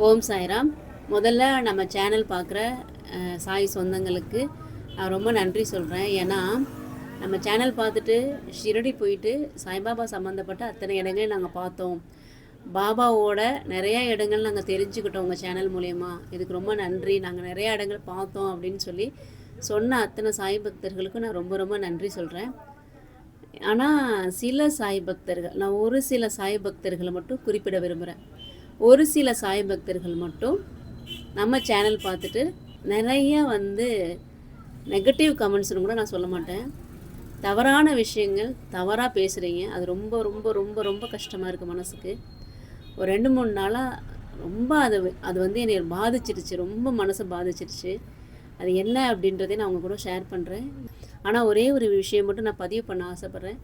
ஓம் சாய்ராம். முதல்ல நம்ம சேனல் பார்க்குற சாய் சொந்தங்களுக்கு நான் ரொம்ப நன்றி சொல்கிறேன். ஏன்னா நம்ம சேனல் பார்த்துட்டு ஷிரடி போயிட்டு சாய்பாபா சம்மந்தப்பட்ட அத்தனை இடங்களையும் நாங்கள் பார்த்தோம். பாபாவோட நிறையா இடங்கள் நாங்கள் தெரிஞ்சுக்கிட்டோம் உங்கள் சேனல் மூலயமா. இதுக்கு ரொம்ப நன்றி. நாங்கள் நிறையா இடங்கள் பார்த்தோம் அப்படின்னு சொல்லி சொன்ன அத்தனை சாய் பக்தர்களுக்கும் நான் ரொம்ப ரொம்ப நன்றி சொல்கிறேன். ஆனால் சில சாய் பக்தர்கள், நான் ஒரு சில சாய் பக்தர்களை மட்டும் குறிப்பிட விரும்புகிறேன். ஒரு சில சாய் பக்தர்கள் மட்டும் நம்ம சேனல் பார்த்துட்டு நிறைய நெகட்டிவ் கமெண்ட்ஸ்னு கூட நான் சொல்ல மாட்டேன், தவறான விஷயங்கள் தவறாக பேசுகிறீங்க. அது ரொம்ப ரொம்ப ரொம்ப ரொம்ப கஷ்டமாக இருக்குது மனசுக்கு. ஒரு 2-3 நாளாக ரொம்ப அது என்னை பாதிச்சிருச்சு, ரொம்ப மனசை பாதிச்சிருச்சு. அது என்ன அப்படின்றதே நான் அவங்க கூட ஷேர் பண்ணுறேன். ஆனால் ஒரே ஒரு விஷயம் மட்டும் நான் பதிவு பண்ண ஆசைப்பட்றேன்.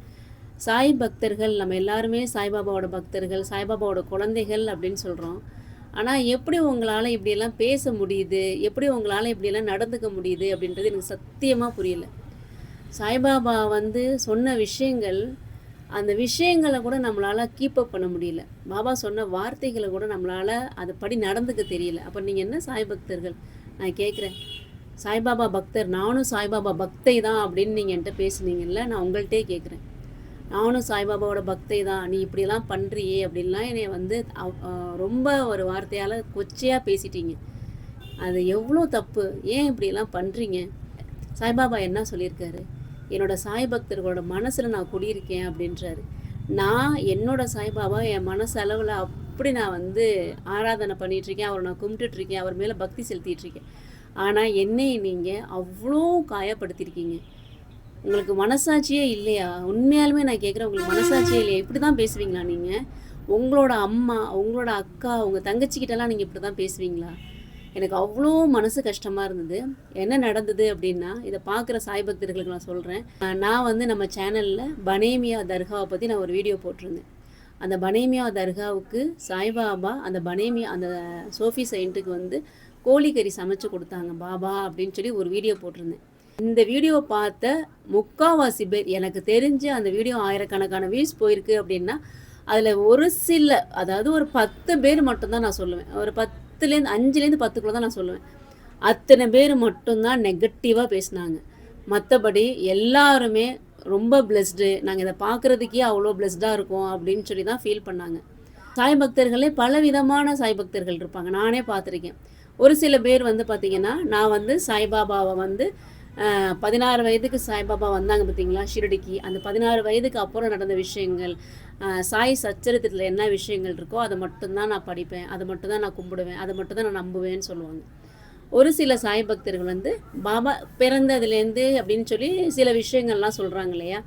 சாய் பக்தர்கள் நம்ம எல்லாருமே சாய்பாபாவோட பக்தர்கள், சாய்பாபாவோட குழந்தைகள் அப்படின்னு சொல்கிறோம். ஆனால் எப்படி உங்களால் இப்படியெல்லாம் பேச முடியுது, எப்படி உங்களால் இப்படியெல்லாம் நடந்துக்க முடியுது அப்படின்றது எனக்கு சத்தியமாக புரியல. சாய்பாபா சொன்ன விஷயங்கள், அந்த விஷயங்களை கூட நம்மளால் கீப்பப் பண்ண முடியல. பாபா சொன்ன வார்த்தைகளை கூட நம்மளால் அது படி நடந்துக்க தெரியல. அப்போ நீங்கள் என்ன சாய் பக்தர்கள்? நான் கேட்குறேன். சாய்பாபா பக்தர், நானும் சாய்பாபா பக்தை தான் அப்படின்னு நீங்கள் என்கிட்ட பேசுனீங்கல்ல, நான் உங்கள்கிட்டே கேட்குறேன். நானும் சாய்பாபாவோட பக்தை தான், நீ இப்படியெல்லாம் பண்ணுறியே அப்படின்லாம் என்னை ரொம்ப ஒரு வார்த்தையால் கொச்சையாக பேசிட்டீங்க. அது எவ்வளோ தப்பு, ஏன் இப்படியெல்லாம் பண்ணுறீங்க? சாய்பாபா என்ன சொல்லியிருக்காரு? என்னோடய சாய் பக்தர்களோட மனசில் நான் குடியிருக்கேன் அப்படின்றாரு. நான் என்னோடய சாய்பாபா என் மனசு அளவில் அப்படி நான் ஆராதனை பண்ணிகிட்ருக்கேன், அவரை நான் கும்பிட்டுட்ருக்கேன், அவர் மேலே பக்தி செலுத்திகிட்ருக்கேன். ஆனால் என்னை நீங்கள் அவ்வளோ காயப்படுத்தியிருக்கீங்க. உங்களுக்கு மனசாட்சியே இல்லையா? உண்மையாலுமே நான் கேட்குறேன், உங்களுக்கு மனசாட்சியே இல்லையா? இப்படி தான் பேசுவீங்களா நீங்கள்? உங்களோட அம்மா, உங்களோட அக்கா, உங்கள் தங்கச்சிக்கிட்டலாம் நீங்கள் இப்படி தான் பேசுவீங்களா? எனக்கு அவ்வளோ மனசு கஷ்டமாக இருந்தது. என்ன நடந்தது அப்படின்னா, இதை பார்க்குற சாய் பக்தர்களுக்கு நான் சொல்கிறேன். நான் நம்ம சேனலில் பனேமியா தர்காவை பற்றி நான் ஒரு வீடியோ போட்டிருந்தேன். அந்த பனேமியா தர்காவுக்கு சாய்பாபா அந்த சோஃபி செயின்ட்டுக்கு கோழிக்கறி சமைச்சு கொடுத்தாங்க பாபா அப்படின்னு சொல்லி ஒரு வீடியோ போட்டிருந்தேன். இந்த வீடியோ பார்த்த முக்கால்வாசி பேர், எனக்கு தெரிஞ்சு அந்த வீடியோ ஆயிரக்கணக்கான வியூஸ் போயிருக்கு அப்படின்னா அதில் ஒரு சில, அதாவது ஒரு 10 பேர் மட்டும்தான் நான் சொல்லுவேன். ஒரு 5லேருந்து 10 தான் நான் சொல்லுவேன். அத்தனை பேர் மட்டும்தான் நெகட்டிவாக பேசினாங்க. மற்றபடி எல்லாருமே ரொம்ப பிளெஸ்டு, நாங்கள் இதை பார்க்குறதுக்கே அவ்வளோ பிளெஸ்டாக இருக்கும் அப்படின்னு சொல்லி தான் ஃபீல் பண்ணாங்க. சாய் பக்தர்களே பல விதமான சாய் பக்தர்கள் இருப்பாங்க, நானே பார்த்துருக்கேன். ஒரு சில பேர் பார்த்திங்கன்னா, நான் சாய்பாபாவை 16 வயதுக்கு சாய்பாபா வந்தாங்க பார்த்தீங்களா ஷிரடிக்கு. அந்த 16 வயதுக்கு அப்புறம் நடந்த விஷயங்கள், சாய் சச்சரித்திரத்தில் என்ன விஷயங்கள் இருக்கோ அதை மட்டும்தான் நான் படிப்பேன், அதை மட்டும்தான் நான் கும்பிடுவேன், அதை மட்டும்தான் நான் நம்புவேன்னு சொல்லுவாங்க. ஒரு சில சாய் பக்தர்கள் பாபா பிறந்ததுலேருந்து அப்படின்னு சொல்லி சில விஷயங்கள்லாம் சொல்கிறாங்க இல்லையா,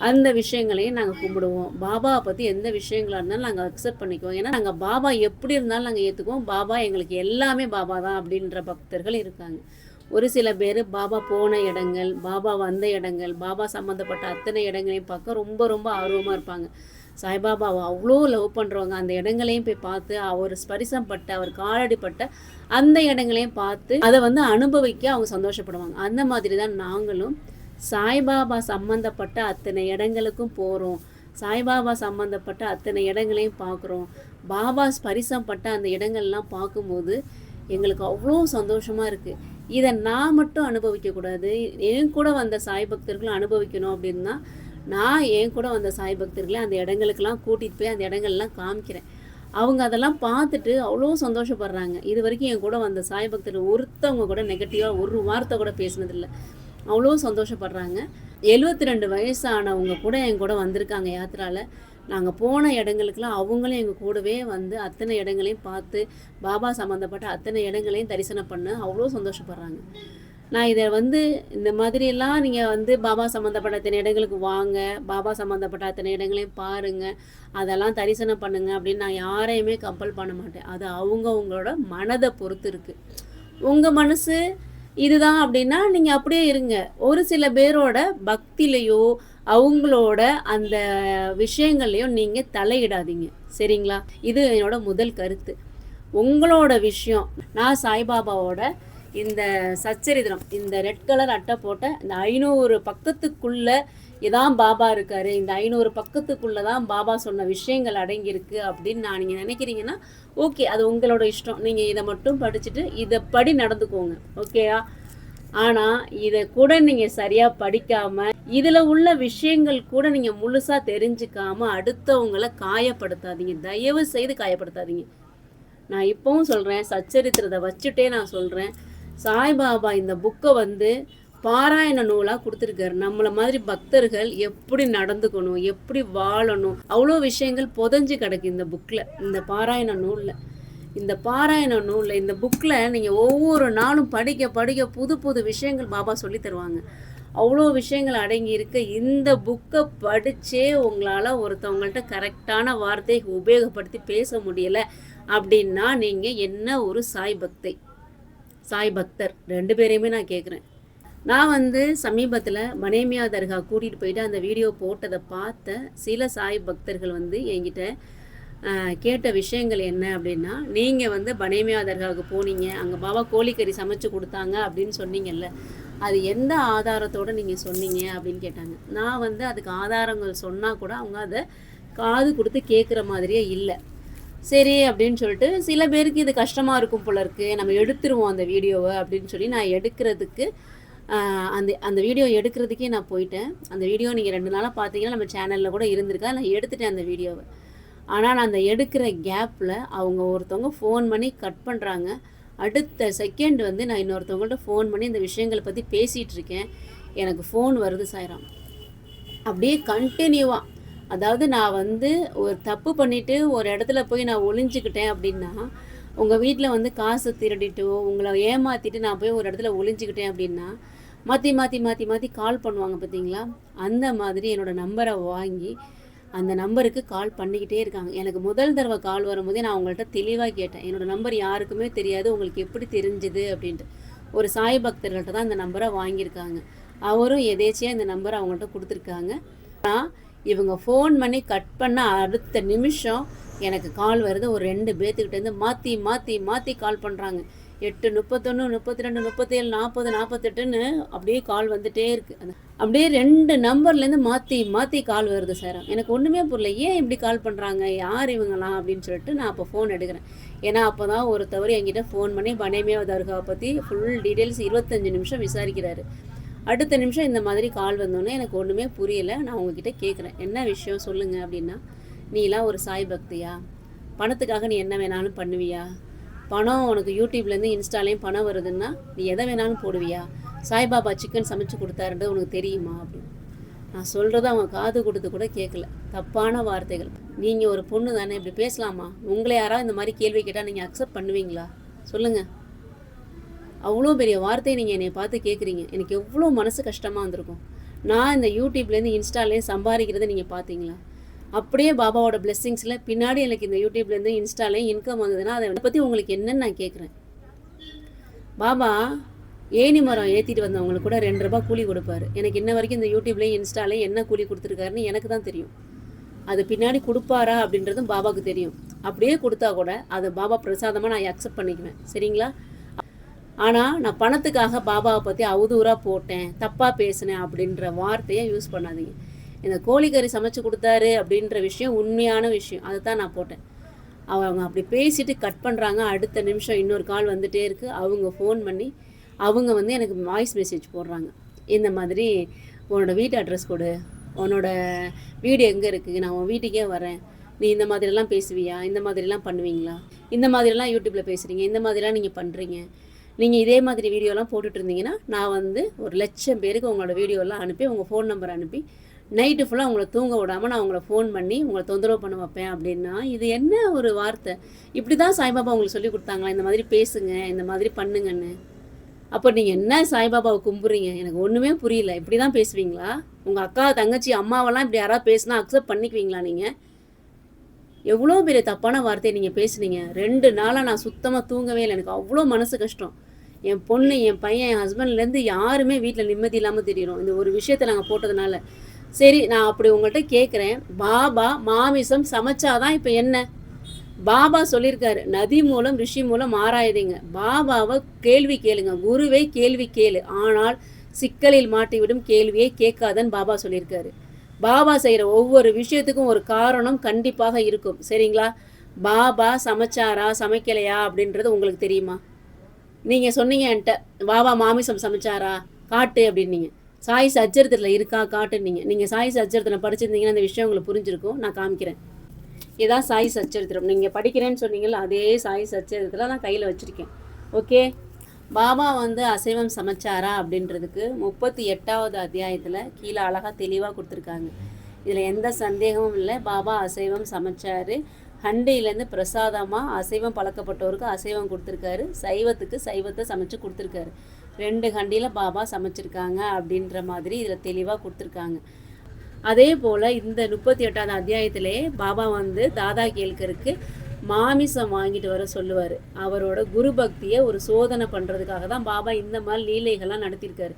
அந்த விஷயங்களையும் நாங்கள் கும்பிடுவோம். பாபாவை பற்றி எந்த விஷயங்களாக இருந்தாலும் நாங்கள் அக்செப்ட் பண்ணிக்குவோம். ஏன்னா நாங்கள் பாபா எப்படி இருந்தாலும் நாங்கள் ஏற்றுக்குவோம். பாபா எங்களுக்கு எல்லாமே பாபா தான் அப்படின்ற பக்தர்கள் இருக்காங்க. ஒரு சில பேர் பாபா போன இடங்கள், பாபா வந்த இடங்கள், பாபா சம்மந்தப்பட்ட அத்தனை இடங்களையும் பார்க்க ரொம்ப ரொம்ப ஆர்வமாக இருப்பாங்க. சாய்பாபாவை அவ்வளோ லவ் பண்ணுறவங்க அந்த இடங்களையும் போய் பார்த்து, அவர் ஸ்பரிசம் பட்ட, அவர் காலடிப்பட்ட அந்த இடங்களையும் பார்த்து அதை அனுபவிக்க அவங்க சந்தோஷப்படுவாங்க. அந்த மாதிரி தான் நாங்களும் சாய்பாபா சம்மந்தப்பட்ட அத்தனை இடங்களுக்கும் போகிறோம். சாய்பாபா சம்மந்தப்பட்ட அத்தனை இடங்களையும் பார்க்குறோம். பாபா ஸ்பரிசம் பட்ட அந்த இடங்கள்லாம் பார்க்கும்போது எங்களுக்கு அவ்வளோ சந்தோஷமாக இருக்குது. இதை நான் மட்டும் அனுபவிக்கக்கூடாது, என் கூட வந்த சாய் பக்தர்களும் அனுபவிக்கணும் அப்படின்னா நான் என் கூட வந்த சாய் பக்தர்களை அந்த இடங்களுக்கெல்லாம் கூட்டிகிட்டு போய் அந்த இடங்கள்லாம் காமிக்கிறேன். அவங்க அதெல்லாம் பார்த்துட்டு அவ்வளோ சந்தோஷப்படுறாங்க. இது வரைக்கும் என் கூட வந்த சாய் பக்தர்கள் ஒருத்தவங்க கூட நெகட்டிவாக ஒரு வார்த்தை கூட பேசினதில்லை. அவ்வளோ சந்தோஷப்படுறாங்க. 72 வயசானவங்க கூட என் கூட வந்திருக்காங்க யாத்திராவில். நாங்கள் போன இடங்களுக்கெல்லாம் அவங்களும் எங்கள் கூடவே அத்தனை இடங்களையும் பார்த்து பாபா சம்மந்தப்பட்ட அத்தனை இடங்களையும் தரிசனம் பண்ண அவ்வளோ சந்தோஷப்படுறாங்க. நான் இதை இந்த மாதிரியெல்லாம் நீங்கள் பாபா சம்மந்தப்பட்ட அத்தனை இடங்களுக்கு வாங்க, பாபா சம்மந்தப்பட்ட அத்தனை இடங்களையும் பாருங்கள், அதெல்லாம் தரிசனம் பண்ணுங்கள் அப்படின்னு நான் யாரையுமே கம்பல் பண்ண மாட்டேன். அது அவங்கவுங்களோட மனதை பொறுத்து இருக்குது. உங்கள் மனசு இதுதான் அப்படின்னா நீங்கள் அப்படியே இருங்க. ஒரு சில பேரோட பக்திலையோ அவங்களோட அந்த விஷயங்கள்லையோ நீங்கள் தலையிடாதீங்க, சரிங்களா? இது என்னோட முதல் கருத்து. உங்களோட விஷயம். நான் சாய்பாபாவோட இந்த சச்சரித்திரம், இந்த ரெட் கலர் அட்டை போட்ட இந்த 500 பக்கத்துக்குள்ளே இதான் பாபா இருக்கார், இந்த 500 பக்கத்துக்குள்ளே தான் பாபா சொன்ன விஷயங்கள் அடங்கியிருக்கு அப்படின்னு நான் நீங்கள் நினைக்கிறீங்கன்னா ஓகே, அது உங்களோட இஷ்டம். நீங்கள் இதை மட்டும் படிச்சுட்டு இதை படி நடந்துக்கோங்க, ஓகேயா? ஆனால் இதை கூட நீங்கள் சரியாக படிக்காமல் இதில் உள்ள விஷயங்கள் கூட நீங்கள் முழுசாக தெரிஞ்சுக்காமல் அடுத்தவங்களை காயப்படுத்தாதீங்க, தயவு செய்து காயப்படுத்தாதீங்க. நான் இப்போவும் சொல்கிறேன், சச்சரித்திரத்தை வச்சுட்டே நான் சொல்கிறேன், சாய்பாபா இந்த புக்கை வந்து பாராயண நூலாக கொடுத்துருக்காரு. நம்மளை மாதிரி பக்தர்கள் எப்படி நடந்துக்கணும், எப்படி வாழணும், அவ்வளோ விஷயங்கள் புதஞ்சு கிடக்கு இந்த புக்கில், இந்த பாராயண நூலில். இந்த பாராயண நூலில், இந்த புக்கில் நீங்கள் ஒவ்வொரு நாளும் படிக்க படிக்க புது புது விஷயங்கள் பாபா சொல்லி தருவாங்க. அவ்வளோ விஷயங்கள் அடங்கி இருக்க இந்த புக்கை படித்தே உங்களால் ஒருத்தவங்கள்ட்ட கரெக்டான வார்த்தையை உபயோகப்படுத்தி பேச முடியலை அப்படின்னா நீங்கள் என்ன ஒரு சாய் பக்தர் 2 பேரையுமே நான் கேட்குறேன். நான் வந்து சமீபத்தில் பனேமியா தர்கா கூட்டிகிட்டு போயிட்டு அந்த வீடியோ போட்டதை பார்த்த சில சாய் பக்தர்கள் வந்து என்கிட்ட கேட்ட விஷயங்கள் என்ன அப்படின்னா, நீங்கள் வந்து பனேமியா தர்காவுக்கு போனீங்க, அங்கே பாபா கோழிக்கறி சமைச்சு கொடுத்தாங்க அப்படின்னு சொன்னீங்கல்ல, அது எந்த ஆதாரத்தோடு நீங்கள் சொன்னீங்க அப்படின்னு கேட்டாங்க. நான் வந்து அதுக்கு ஆதாரங்கள் சொன்னால் கூட அவங்க அதை காது கொடுத்து கேட்குற மாதிரியே இல்லை. சரி அப்படின்னு சொல்லிட்டு, சில பேருக்கு இது கஷ்டமாக இருக்கும் போல இருக்குது, நம்ம எடுத்துருவோம் அந்த வீடியோவை அப்படின்னு சொல்லி நான் எடுக்கிறதுக்கு அந்த வீடியோ எடுக்கிறதுக்கே நான் போயிட்டேன். அந்த வீடியோ நீங்கள் 2 நாளாக பார்த்தீங்கன்னா நம்ம சேனலில் கூட இருந்திருக்கா, நான் எடுத்துட்டேன் அந்த வீடியோவை. ஆனால் நான் அந்த எடுக்கிற கேப்பில் அவங்க ஒருத்தவங்க ஃபோன் பண்ணி கட் பண்ணுறாங்க. அடுத்த செகண்ட் வந்து நான் இன்னொருத்தவங்கள்ட்ட ஃபோன் பண்ணி இந்த விஷயங்களை பற்றி பேசிகிட்டு இருக்கேன். எனக்கு ஃபோன் வருது சாய்ராம், அப்படியே கண்டினியூவாக. அதாவது நான் வந்து ஒரு தப்பு பண்ணிவிட்டு ஒரு இடத்துல போய் நான் ஒளிஞ்சிக்கிட்டேன் அப்படின்னா, உங்கள் வீட்டில் வந்து காசை திருடிட்டோ உங்களை ஏமாற்றிட்டு நான் போய் ஒரு இடத்துல ஒளிஞ்சிக்கிட்டேன் அப்படின்னா மாற்றி கால் பண்ணுவாங்க பார்த்தீங்களா? அந்த மாதிரி என்னோடய நம்பரை வாங்கி அந்த நம்பருக்கு கால் பண்ணிக்கிட்டே இருக்காங்க. எனக்கு முதல் தடவை கால் வரும்போதே நான் அவங்கள்ட்ட தெளிவாக கேட்டேன், என்னோடய நம்பர் யாருக்குமே தெரியாது, உங்களுக்கு எப்படி தெரிஞ்சுது அப்படின்ட்டு. ஒரு சாய் பக்தர்கள்ட்ட தான் அந்த நம்பரை வாங்கியிருக்காங்க. அவரும் எதேச்சியாக இந்த நம்பரை அவங்கள்ட்ட கொடுத்துருக்காங்க. ஆனால் இவங்க ஃபோன் பண்ணி கட் பண்ண அடுத்த நிமிஷம் எனக்கு கால் வருது. ஒரு 2 பேர்த்துக்கிட்டேருந்து மாற்றி கால் பண்ணுறாங்க. 8, 31, 32, 37, 40, 48ன்னு அப்படியே கால் வந்துகிட்டே இருக்குது. அப்படியே 2 நம்பர்லேருந்து மாற்றி கால் வருது சார். எனக்கு ஒன்றுமே புரியல, ஏன் இப்படி கால் பண்ணுறாங்க, யார் இவங்களாம் அப்படின்னு சொல்லிட்டு நான் அப்போ ஃபோன் எடுக்கிறேன். ஏன்னா அப்போ தான் ஒருத்தவர் என்கிட்ட ஃபோன் பண்ணி பனேமியா தர்காவை பற்றி ஃபுல் டீட்டெயில்ஸ் 25 நிமிஷம் விசாரிக்கிறாரு. அடுத்த நிமிஷம் இந்த மாதிரி கால் வந்தோன்னே எனக்கு ஒன்றுமே புரியலை. நான் உங்ககிட்ட கேட்குறேன், என்ன விஷயம் சொல்லுங்கள் அப்படின்னா, நீலாம் ஒரு சாய் பக்தியா, பணத்துக்காக நீ என்ன வேணாலும் பண்ணுவியா, பணம் உனக்கு யூடியூப்லேருந்து இன்ஸ்டாலேயும் பணம் வருதுன்னா நீ எதை வேணாலும் போடுவியா, சாய்பாபா சிக்கன் சமைச்சு கொடுத்தாருன்றது உனக்கு தெரியுமா அப்படின்னு. நான் சொல்கிறது அவங்க காது கொடுத்து கூட கேட்கல, தப்பான வார்த்தைகள். நீங்கள் ஒரு பொண்ணு தானே, இப்படி பேசலாமா? உங்களை யாராவது இந்த மாதிரி கேள்வி கேட்டால் நீங்கள் அக்செப்ட் பண்ணுவீங்களா சொல்லுங்கள்? அவ்வளோ பெரிய வார்த்தையை நீங்கள் என்னை பார்த்து கேட்குறீங்க. எனக்கு எவ்வளோ மனசு கஷ்டமாக வந்திருக்கும். நான் இந்த யூடியூப்லேருந்து இன்ஸ்டாலேயும் சம்பாதிக்கிறத நீங்கள் பார்த்தீங்களா? அப்படியே பாபாவோட பிளெஸ்ஸிங்ஸில் பின்னாடி எனக்கு இந்த யூடியூப்லேருந்து இன்ஸ்டாலேயும் இன்கம் வந்ததுன்னா அதை பற்றி உங்களுக்கு என்னன்னு நான் கேட்குறேன். பாபா ஏணி மரம் ஏற்றிட்டு வந்தவங்களுக்கு கூட 2 ரூபா கூலி கொடுப்பாரு. எனக்கு இன்ன வரைக்கும் இந்த யூடியூப்லேயும் இன்ஸ்டாலேயும் என்ன கூலி கொடுத்துருக்காருன்னு எனக்கு தான் தெரியும். அது பின்னாடி கொடுப்பாரா அப்படின்றதும் பாபாவுக்கு தெரியும். அப்படியே கொடுத்தா கூட அது பாபா பிரசாதமாக நான் அக்செப்ட் பண்ணிக்குவேன், சரிங்களா? ஆனால் நான் பணத்துக்காக பாபாவை பற்றி அவதூறாக போட்டேன், தப்பாக பேசினேன் அப்படின்ற வார்த்தையை யூஸ் பண்ணாதீங்க. இந்த கோழிக்கறி சமைச்சு கொடுத்தாரு அப்படின்ற விஷயம் உண்மையான விஷயம், அதை தான் நான் போட்டேன். அவங்க அப்படி பேசிட்டு கட் பண்ணுறாங்க. அடுத்த நிமிஷம் இன்னொரு கால் வந்துகிட்டே இருக்குது. அவங்க ஃபோன் பண்ணி அவங்க வந்து எனக்கு வாய்ஸ் மெசேஜ் போடுறாங்க. இந்த மாதிரி உன்னோட வீட்டு அட்ரஸ் கொடு, உன்னோட வீடு எங்கே இருக்குது, நான் உன் வீட்டுக்கே வரேன், நீ இந்த மாதிரிலாம் பேசுவியா, இந்த மாதிரிலாம் பண்ணுவீங்களா, இந்த மாதிரிலாம் யூடியூப்பில் பேசுகிறீங்க, இந்த மாதிரிலாம் நீங்கள் பண்ணுறீங்க, நீங்கள் இதே மாதிரி வீடியோலாம் போட்டுட்டு இருந்தீங்கன்னா நான் வந்து 1,00,000 பேருக்கு உங்களோட வீடியோலாம் அனுப்பி உங்கள் ஃபோன் நம்பர் அனுப்பி நைட்டு ஃபுல்லாக உங்களை தூங்க விடாமல் நான் உங்களை ஃபோன் பண்ணி உங்களை தொந்தரவு பண்ண வைப்பேன் அப்படின்னா இது என்ன ஒரு வார்த்தை? இப்படி தான் சாய்பாபா உங்களுக்கு சொல்லி கொடுத்தாங்களா, இந்த மாதிரி பேசுங்க, இந்த மாதிரி பண்ணுங்கன்னு? அப்போ நீங்கள் என்ன சாய்பாபாவை கும்புறீங்க? எனக்கு ஒன்றுமே புரியல. இப்படி தான் பேசுவீங்களா? உங்கள் அக்கா, தங்கச்சி, அம்மாவெல்லாம் இப்படி யாராவது பேசுனா அக்செப்ட் பண்ணிக்குவீங்களா நீங்கள்? எவ்வளோ பெரிய தப்பான வார்த்தையை நீங்கள் பேசுனீங்க. 2 நாளாக நான் சுத்தமாக தூங்கவே இல்லை. எனக்கு அவ்வளோ மனசு கஷ்டம். என் பொண்ணு, என் பையன், என் ஹஸ்பண்ட்லேருந்து யாருமே வீட்டில் நிம்மதி இல்லாமல் தெரியும் இந்த ஒரு விஷயத்தை நாங்கள் போட்டதுனால. சரி, நான் அப்படி உங்கள்கிட்ட கேட்குறேன், பாபா மாமிசம் சமைச்சாதான் இப்போ என்ன? பாபா சொல்லியிருக்காரு, நதி மூலம் ரிஷி மூலம் ஆராயுதீங்க, பாபாவை கேள்வி கேளுங்க, குருவை கேள்வி கேளு, ஆனால் சிக்கலில் மாட்டிவிடும் கேள்வியை கேட்காதன்னு பாபா சொல்லியிருக்காரு. பாபா செய்கிற ஒவ்வொரு விஷயத்துக்கும் ஒரு காரணம் கண்டிப்பாக இருக்கும். சரிங்களா? பாபா சமைச்சாரா சமைக்கலையா அப்படின்றது உங்களுக்கு தெரியுமா? நீங்கள் சொன்னீங்க என்கிட்ட, பாபா மாமிசம் சமைச்சாரா காட்டு அப்படின்னீங்க. சாய் சச்சரித்திரத்தில் இருக்கா காட்டுன்னீங்க. நீங்கள் சாய் சச்சரித்திரம் படிச்சிருந்தீங்கன்னா அந்த விஷயம் உங்களுக்கு புரிஞ்சிருக்கும். நான் காமிக்கிறேன். இதான் சாய் சச்சரித்திரம். நீங்கள் படிக்கிறேன்னு சொன்னீங்களா, அதே சாய் சச்சரித்திரத்தில் நான் கையில் வச்சுருக்கேன். ஓகே, பாபா வந்து அசைவம் சமைச்சாரா அப்படின்றதுக்கு 38வது அத்தியாயத்தில் கீழே அழகாக தெளிவாக கொடுத்துருக்காங்க. இதில் எந்த சந்தேகமும் இல்லை. பாபா அசைவம் சமைச்சார். ஹண்டியிலேருந்து பிரசாதமாக அசைவம் பழக்கப்பட்டவருக்கு அசைவம் கொடுத்துருக்காரு, சைவத்துக்கு சைவத்தை சமைச்சு கொடுத்துருக்காரு. 2 ஹண்டியில் பாபா சமைச்சிருக்காங்க அப்படின்ற மாதிரி இதில் தெளிவாக கொடுத்துருக்காங்க. அதே போல் இந்த 38வது அத்தியாயத்திலே பாபா வந்து தாதா கேல்கருக்கு மாமிசம் வாங்கிட்டு வர சொல்லுவார். அவரோட குரு பக்தியை ஒரு சோதனை பண்ணுறதுக்காக தான் பாபா இந்த மாதிரி லீலைகள்லாம் நடத்தியிருக்காரு.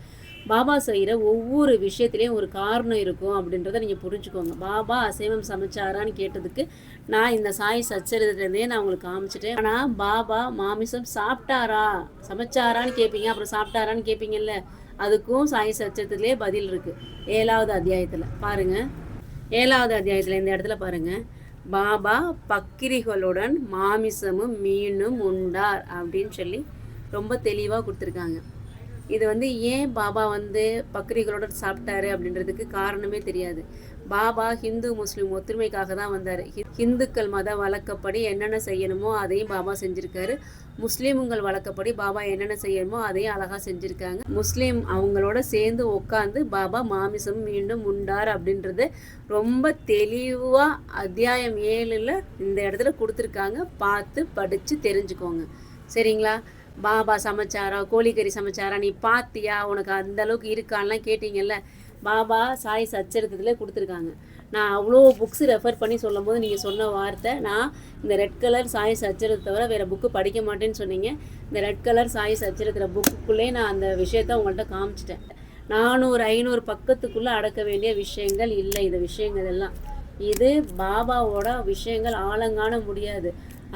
பாபா செய்கிற ஒவ்வொரு விஷயத்துலேயும் ஒரு காரணம் இருக்கும் அப்படின்றத நீங்கள் புரிஞ்சுக்கோங்க. பாபா அசைவம் சமைச்சாரான்னு கேட்டதுக்கு நான் இந்த சாய் சச்சரித்திரத்துலேருந்தே நான் உங்களுக்கு காமிச்சிட்டேன். ஆனால் பாபா மாமிசம் சாப்பிட்டாரா சமைச்சாரான்னு கேட்பீங்க, அப்புறம் சாப்பிட்டாரான்னு கேட்பீங்கல்ல, அதுக்கும் சாய் சச்சரித்திரத்திலே பதில் இருக்குது. 7வது அத்தியாயத்தில் பாருங்கள். 7வது அத்தியாயத்தில் இந்த இடத்துல பாருங்கள், பாபா பக்கிரிகளுடன் மாமிசமும் மீனும் உண்டார் அப்படின்னு சொல்லி ரொம்ப தெளிவாக கொடுத்துருக்காங்க. இது வந்து ஏன் பாபா வந்து பக்ரிகளோட சாப்பிட்டாரு அப்படின்றதுக்கு காரணமே தெரியாது. பாபா ஹிந்து முஸ்லீம் ஒத்துமைக்காக தான் வந்தார். ஹிந்துக்கள் மத வழக்கப்படி என்னென்ன செய்யணுமோ அதையும் பாபா செஞ்சுருக்காரு. முஸ்லீம்கள் வழக்கப்படி பாபா என்னென்ன செய்யணுமோ அதையும் அழகாக செஞ்சுருக்காங்க. முஸ்லீம் அவங்களோட சேர்ந்து உட்காந்து பாபா மாமிசம் மீண்டும் உண்டார் அப்படின்றது ரொம்ப தெளிவாக அத்தியாயம் 7ல் இந்த இடத்துல கொடுத்துருக்காங்க. பார்த்து படித்து தெரிஞ்சுக்கோங்க. சரிங்களா? பாபா சமைச்சாரா கோழிக்கறி சமைச்சாரா நீ பார்த்தியா, உனக்கு அந்த அளவுக்கு இருக்கான்லாம் கேட்டிங்கல்ல, பாபா சாய் சச்சரித்திரத்தில் கொடுத்துருக்காங்க. நான் அவ்வளோ புக்ஸ் ரெஃபர் பண்ணி சொல்லும் போது நீங்கள் சொன்ன வார்த்தை, நான் இந்த ரெட் கலர் சாய் சச்சரித்திரத்தை தவிர வேறு புக்கு படிக்க மாட்டேன்னு சொன்னீங்க. இந்த ரெட் கலர் சாய் சச்சரித்திர புக்குக்குள்ளே நான் அந்த விஷயத்த உங்கள்கிட்ட காமிச்சிட்டேன். 400-500 பக்கத்துக்குள்ளே அடக்க வேண்டிய விஷயங்கள் இல்லை. இந்த விஷயங்கள் எல்லாம் இது பாபாவோட விஷயங்கள் ஆழங்காண முடியாது.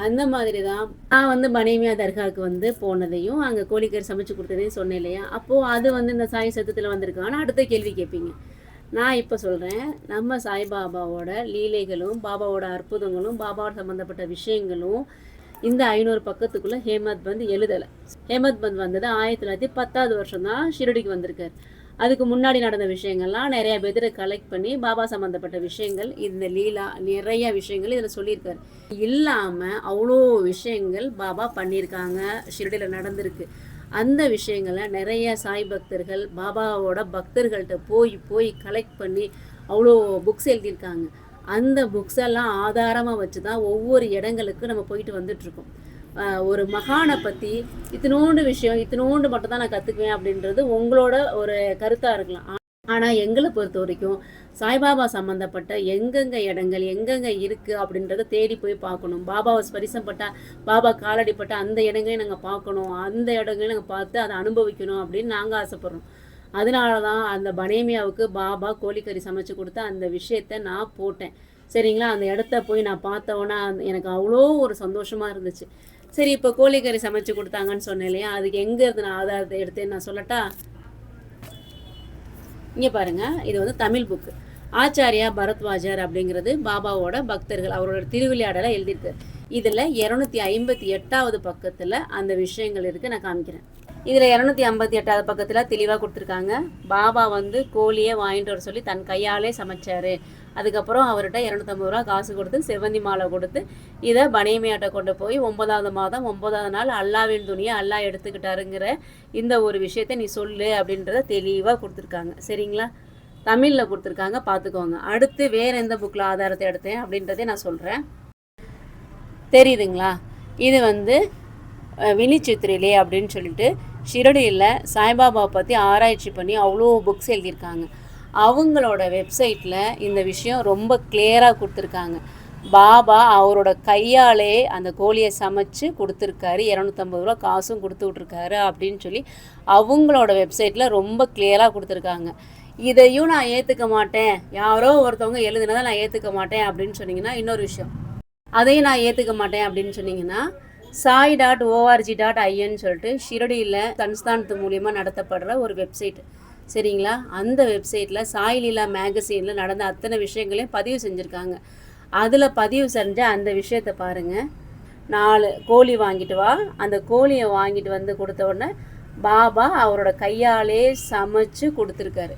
அந்த மாதிரி தான் நான் வந்து பனேமியா தர்காவுக்கு வந்து போனதையும் அங்கே கோழிக்கறி சமைச்சு கொடுத்ததையும் சொன்னேன் இல்லையா? அப்போது அது வந்து இந்த சாய் சத்தத்தில் வந்திருக்கான்னு அடுத்த கேள்வி கேட்பீங்க. நான் இப்போ சொல்கிறேன், நம்ம சாய்பாபாவோட லீலைகளும் பாபாவோட அற்புதங்களும் பாபாவோட சம்மந்தப்பட்ட விஷயங்களும் இந்த 500 பக்கத்துக்குள்ளே ஹேமத் பந்த் எழுதலை. ஹேமத் பந்த் வந்தது 1910வது வருஷம் தான் ஷிரடிக்கு வந்திருக்கார். அதுக்கு முன்னாடி நடந்த விஷயங்கள்லாம் நிறைய பேர் கலெக்ட் பண்ணி பாபா சம்மந்தப்பட்ட விஷயங்கள் இந்த லீலா நிறைய விஷயங்கள் இதில் சொல்லியிருக்காரு. இல்லாமல் அவ்வளோ விஷயங்கள் பாபா பண்ணியிருக்காங்க, ஷிரடியில் நடந்திருக்கு. அந்த விஷயங்களை நிறைய சாய் பக்தர்கள் பாபாவோட பக்தர்கள்ட்ட போய் கலெக்ட் பண்ணி அவ்வளோ புக்ஸ் எழுதியிருக்காங்க. அந்த புக்ஸ் எல்லாம் ஆதாரமாக வச்சு தான் ஒவ்வொரு இடங்களுக்கு நம்ம போயிட்டு வந்துட்ருக்கோம். ஒரு மகானை பற்றி இத்தினோண்டு விஷயம் இத்தினோண்டு மட்டும் தான் நான் கற்றுக்குவேன் அப்படின்றது உங்களோட ஒரு கருத்தாக இருக்கலாம். ஆனால் எங்களை பொறுத்த வரைக்கும் சாய்பாபா சம்மந்தப்பட்ட எங்கெங்கே இடங்கள் எங்கெங்கே இருக்குது அப்படின்றத தேடி போய் பார்க்கணும். பாபாவை ஸ்பரிசப்பட்டால் பாபா காலடிப்பட்ட அந்த இடங்களையும் நாங்கள் பார்க்கணும், அந்த இடங்களையும் நாங்கள் பார்த்து அதை அனுபவிக்கணும் அப்படின்னு நாங்கள் ஆசைப்பட்றோம். அதனால தான் அந்த பனேமியாவுக்கு பாபா கோழிக்கறி சமைச்சு கொடுத்த அந்த விஷயத்த நான் போட்டேன். சரிங்களா? அந்த இடத்த போய் நான் பார்த்தோன்னா எனக்கு அவ்வளோ ஒரு சந்தோஷமாக இருந்துச்சு. சரி, இப்போ கோழிக்கறி சமைச்சு கொடுத்தாங்கன்னு சொன்னேன் இல்லையா, அதுக்கு எங்கே இருந்து நான் ஆதாரத்தை எடுத்தேன்னு நான் சொல்லட்டா? இங்கே பாருங்கள், இது வந்து தமிழ் புக்கு. ஆச்சாரியா பரத்வாஜர் அப்படிங்கிறது பாபாவோட பக்தர்கள் அவரோட திருவிளையாடலை எழுதியிருக்காரு. இதில் 258வது பக்கத்தில் அந்த விஷயங்கள் இருக்குது, நான் காமிக்கிறேன். இதில் 258வது பக்கத்தில் தெளிவாக கொடுத்துருக்காங்க. பாபா வந்து கோழியை வாங்கிட்டு வர சொல்லி தன் கையாலே சமைச்சார். அதுக்கப்புறம் அவர்கிட்ட 250 ரூபா காசு கொடுத்து செவ்வந்தி மாலை கொடுத்து இதை பனேமியாட்ட கொண்டு போய் 9வது மாதம் 9வது நாள் அல்லாவின் துணியை அல்லா எடுத்துக்கிட்டாருங்கிற இந்த ஒரு விஷயத்தை நீ சொல்லு அப்படின்றத தெளிவாக கொடுத்துருக்காங்க. சரிங்களா? தமிழில் கொடுத்துருக்காங்க, பார்த்துக்கோங்க. அடுத்து வேறு எந்த புக்கில் ஆதாரத்தை எடுத்தேன் அப்படின்றதே நான் சொல்கிறேன். தெரியுதுங்களா? இது வந்து வினிச்சித்திரிலே அப்படின்னு சொல்லிட்டு ஷிரடியில் சாய்பாபா பற்றி ஆராய்ச்சி பண்ணி அவ்வளோ புக்ஸ் எழுதியிருக்காங்க. அவங்களோட வெப்சைட்டில் இந்த விஷயம் ரொம்ப கிளியராக கொடுத்துருக்காங்க. பாபா அவரோட கையாலே அந்த கோழியை சமைச்சு கொடுத்துருக்காரு, 250 ரூபா காசும் கொடுத்து விட்ருக்காரு அப்படின்னு சொல்லி அவங்களோட வெப்சைட்டில் ரொம்ப கிளியராக கொடுத்துருக்காங்க. இதையும் நான் ஏற்றுக்க மாட்டேன், யாரோ ஒருத்தவங்க எழுதுனதை நான் ஏற்றுக்க மாட்டேன் அப்படின்னு சொன்னீங்கன்னா இன்னொரு விஷயம். அதையும் நான் ஏற்றுக்க மாட்டேன் அப்படின்னு சொன்னீங்கன்னா, sai.org.in சொல்லிட்டு ஷிரடியில் சன்ஸ்தானத்து மூலியமாக நடத்தப்படுற ஒரு வெப்சைட் சரிங்களா. அந்த வெப்சைட்டில் சாய் லீலா மேகசீனில் நடந்த அத்தனை விஷயங்களையும் பதிவு செஞ்சுருக்காங்க. அதில் பதிவு செஞ்ச அந்த விஷயத்தை பாருங்கள். 4 கோழி வாங்கிட்டு வா, அந்த கோழியை வாங்கிட்டு வந்து கொடுத்த உடனே பாபா அவரோட கையாலே சமைச்சு கொடுத்துருக்காரு.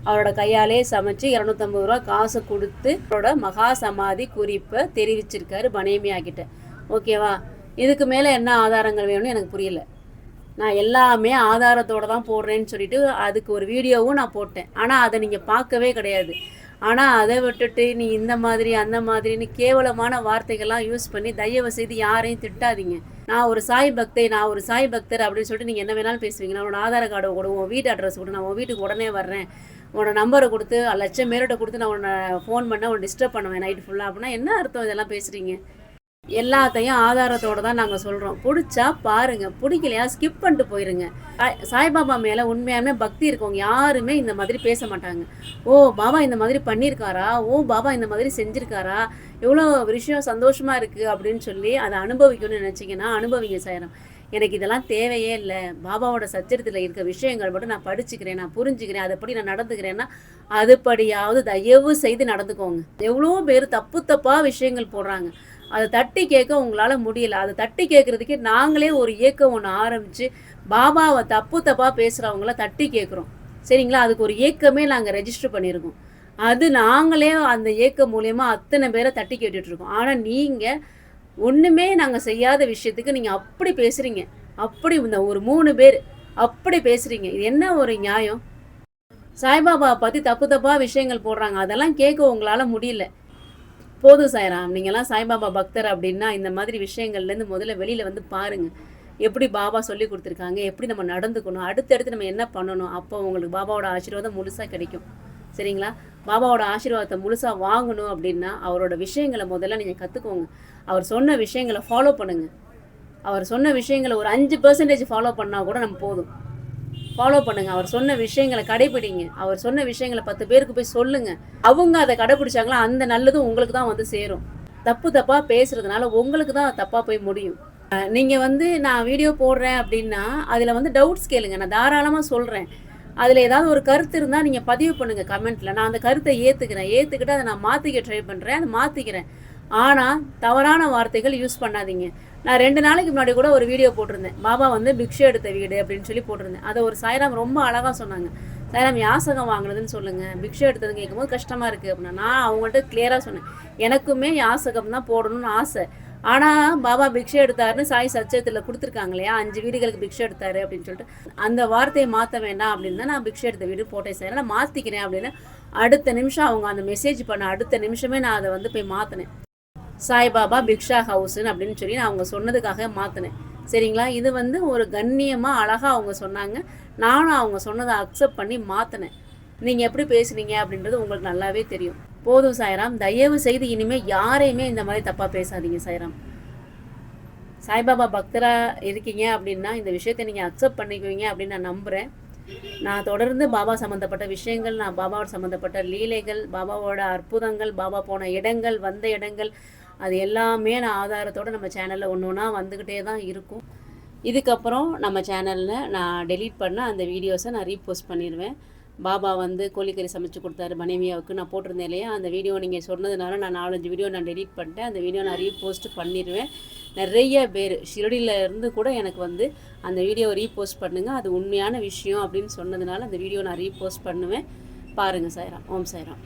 அவரோட கையாலே சமைச்சு 250 ரூபா காசு கொடுத்து அவரோட மகா சமாதி குறிப்பை தெரிவிச்சிருக்காரு பனேமியா கிட்ட. ஓகேவா? இதுக்கு மேலே என்ன ஆதாரங்கள் வேணும்னு எனக்கு புரியல. நான் எல்லாமே ஆதாரத்தோடு தான் போடுறேன்னு சொல்லிட்டு அதுக்கு ஒரு வீடியோவும் நான் போட்டேன். ஆனால் அதை நீங்கள் பார்க்கவே கிடையாது. ஆனால் அதை விட்டுட்டு நீ இந்த மாதிரி அந்த மாதிரின்னு கேவலமான வார்த்தைகள்லாம் யூஸ் பண்ணி தயவு செய்து யாரையும் திட்டாதீங்க. நான் ஒரு சாய் பக்தர் அப்படின்னு சொல்லிட்டு நீங்கள் என்ன வேணாலும் பேசுவீங்க. நான் உன்னோட ஆதார் கார்டை கொடு, உன் வீட்டு அட்ரஸ் கொடு, நான் உன் வீட்டுக்கு உடனே வர்றேன், உன்னோட நம்பரை கொடுத்து 1,00,000 பேர்கிட்ட கொடுத்து நான் உன்னை ஃபோன் பண்ண உன்னை டிஸ்டர்ப் பண்ணுவேன் நைட்டு ஃபுல்லாக அப்படின்னா என்ன அர்த்தம் இதெல்லாம் பேசுகிறீங்க? எல்லாத்தையும் ஆதாரத்தோடு தான் நாங்கள் சொல்கிறோம். பிடிச்சா பாருங்கள், பிடிக்கலையா ஸ்கிப் பண்ணிட்டு போயிருங்க. சாய்பாபா மேலே உண்மையாலுமே பக்தி இருக்கவங்க யாருமே இந்த மாதிரி பேச மாட்டாங்க. ஓ பாபா இந்த மாதிரி பண்ணியிருக்காரா, ஓ பாபா இந்த மாதிரி செஞ்சுருக்காரா, எவ்வளோ விஷயம் சந்தோஷமாக இருக்குது அப்படின்னு சொல்லி அதை அனுபவிக்கணும்னு நினச்சிங்கன்னா அனுபவிங்க சாயிரம். எனக்கு இதெல்லாம் தேவையே இல்லை. பாபாவோட சச்சரித்தில் இருக்க விஷயங்கள் மட்டும் நான் படிச்சுக்கிறேன், நான் புரிஞ்சுக்கிறேன், அதைப்படி நான் நடந்துக்கிறேன்னா அதுபடியாவது தயவு செய்து நடந்துக்கோங்க. எவ்வளோ பேர் தப்பாக விஷயங்கள் போடுறாங்க. அதை தட்டி கேட்க உங்களால் முடியல. அதை தட்டி கேட்குறதுக்கே நாங்களே ஒரு இயக்கம் ஒன்று ஆரம்பித்து பாபாவை தப்பாக பேசுகிறவங்கள தட்டி கேட்குறோம் சரிங்களா. அதுக்கு ஒரு இயக்கமே நாங்கள் ரெஜிஸ்டர் பண்ணியிருக்கோம். அது நாங்களே அந்த இயக்கம் மூலயமா அத்தனை பேரை தட்டி கேட்டுட்ருக்கோம். ஆனால் நீங்கள் ஒன்றுமே நாங்கள் செய்யாத விஷயத்துக்கு நீங்கள் அப்படி பேசுகிறீங்க. அப்படி இந்த ஒரு 3 பேர் அப்படி பேசுகிறீங்க. இது என்ன ஒரு நியாயம்? சாய்பாபா பற்றி தப்பாக விஷயங்கள் போடுறாங்க. அதெல்லாம் கேட்க உங்களால் முடியல. போதும் சாய்ராம், நீங்கள்லாம் சாய்பாபா பக்தர் அப்படின்னா இந்த மாதிரி விஷயங்கள்லேருந்து முதல்ல வெளியில் வந்து பாருங்கள். எப்படி பாபா சொல்லி கொடுத்துருக்காங்க, எப்படி நம்ம நடந்துக்கணும், அடுத்தடுத்து நம்ம என்ன பண்ணணும். அப்போ உங்களுக்கு பாபாவோட ஆசீர்வாதம் முழுசாக கிடைக்கும் சரிங்களா. பாபாவோட ஆசீர்வாதத்தை முழுசாக வாங்கணும் அப்படின்னா அவரோட விஷயங்களை முதல்ல நீங்கள் கற்றுக்கோங்க. அவர் சொன்ன விஷயங்களை ஃபாலோ பண்ணுங்கள். அவர் சொன்ன விஷயங்களை ஒரு 5% ஃபாலோ பண்ணால் கூட நம்ம போதும். ஃபாலோ பண்ணுங்கள். அவர் சொன்ன விஷயங்களை கடைபிடிங்க. அவர் சொன்ன விஷயங்களை 10 பேருக்கு போய் சொல்லுங்கள். அவங்க அதை கடைபிடிச்சாங்களா அந்த நல்லதும் உங்களுக்கு தான் வந்து சேரும். தப்பாக பேசுகிறதுனால உங்களுக்கு தான் தப்பாக போய் முடியும். நீங்கள் வந்து நான் வீடியோ போடுறேன் அப்படின்னா அதில் வந்து டவுட்ஸ் கேளுங்க. நான் தாராளமாக சொல்கிறேன். அதில் ஏதாவது ஒரு கருத்து இருந்தால் நீங்கள் பதிவு பண்ணுங்கள் கமெண்ட்டில். நான் அந்த கருத்தை ஏற்றுக்கிட்டு அதை நான் மாற்றிக்க ட்ரை பண்ணுறேன், அதை மாற்றிக்கிறேன். ஆனால் தவறான வார்த்தைகள் யூஸ் பண்ணாதீங்க. நான் 2 நாளைக்கு முன்னாடி கூட ஒரு வீடியோ போட்டிருந்தேன். பாபா வந்து பிக்ஷை எடுத்த வீடு அப்படின்னு சொல்லி போட்டிருந்தேன். அதை ஒரு சாய்ராம் ரொம்ப அழகாக சொன்னாங்க. சாய்ராம் யாசகம் வாங்கினதுன்னு சொல்லுங்கள், பிக்ஷை எடுத்ததுன்னு கேட்கும்போது கஷ்டமாக இருக்குது அப்படின்னா நான் அவங்கள்ட்ட கிளியராக சொன்னேன். எனக்குமே யாசகம் தான் போடணும்னு ஆசை. ஆனால் பாபா பிக்ஷை எடுத்தாருன்னு சாய் சச்சயத்தில் கொடுத்துருக்காங்க இல்லையா, 5 வீடுகளுக்கு பிக்ஷை எடுத்தாரு அப்படின்னு சொல்லிட்டு அந்த வார்த்தையை மாற்ற வேண்டாம் அப்படின்னு தான் நான் பிக்ஷை எடுத்த வீடு போட்டேன் சார். நான் மாற்றிக்கிறேன் அப்படின்னு அடுத்த நிமிஷம் அவங்க அந்த மெசேஜ் பண்ண அடுத்த நிமிஷமே நான் அதை வந்து போய் மாற்றினேன். சாய்பாபா பிக்ஷா ஹவுஸ்ன்னு அப்படின்னு சொல்லி நான் அவங்க சொன்னதுக்காக மாற்றினேன் சரிங்களா. இது வந்து ஒரு கண்ணியமாக அழகாக அவங்க சொன்னாங்க. நானும் அவங்க சொன்னதை அக்செப்ட் பண்ணி மாற்றினேன். நீங்கள் எப்படி பேசுனீங்க அப்படின்றது உங்களுக்கு நல்லாவே தெரியும். போதும் சாய்ராம், தயவு செய்து இனிமேல் யாரையுமே இந்த மாதிரி தப்பாக பேசாதீங்க சாய்ராம். சாய்பாபா பக்தராக இருக்கீங்க அப்படின்னா இந்த விஷயத்தை நீங்கள் அக்செப்ட் பண்ணிக்குவீங்க அப்படின்னு நான் நம்புகிறேன். நான் தொடர்ந்து பாபா சம்மந்தப்பட்ட விஷயங்கள், நான் பாபாவோட சம்மந்தப்பட்ட லீலைகள், பாபாவோட அற்புதங்கள், பாபா போன இடங்கள், வந்த இடங்கள், அது எல்லாமே நான் ஆதாரத்தோடு நம்ம சேனலில் ஒன்று ஒன்றா வந்துக்கிட்டே தான் இருக்கும். இதுக்கப்புறம் நம்ம சேனலில் நான் டெலீட் பண்ண அந்த வீடியோஸை நான் ரீபோஸ்ட் பண்ணிடுவேன். பாபா வந்து கோழிக்கறி சமைச்சு கொடுத்தாரு மனைவியாவுக்கு நான் போட்டிருந்தேன் இல்லையா, அந்த வீடியோ நீங்கள் சொன்னதுனால நான் 4-5 வீடியோ நான் டெலீட் பண்ணிட்டேன். அந்த வீடியோ நான் ரீபோஸ்ட் பண்ணிடுவேன். நிறைய பேர் ஷிரடியில் இருந்து கூட எனக்கு வந்து அந்த வீடியோவை ரீபோஸ்ட் பண்ணுங்கள், அது உண்மையான விஷயம் அப்படின்னு சொன்னதுனால அந்த வீடியோ நான் ரீபோஸ்ட் பண்ணுவேன். பாருங்கள் சாய்ராம். ஓம் சாய்ராம்.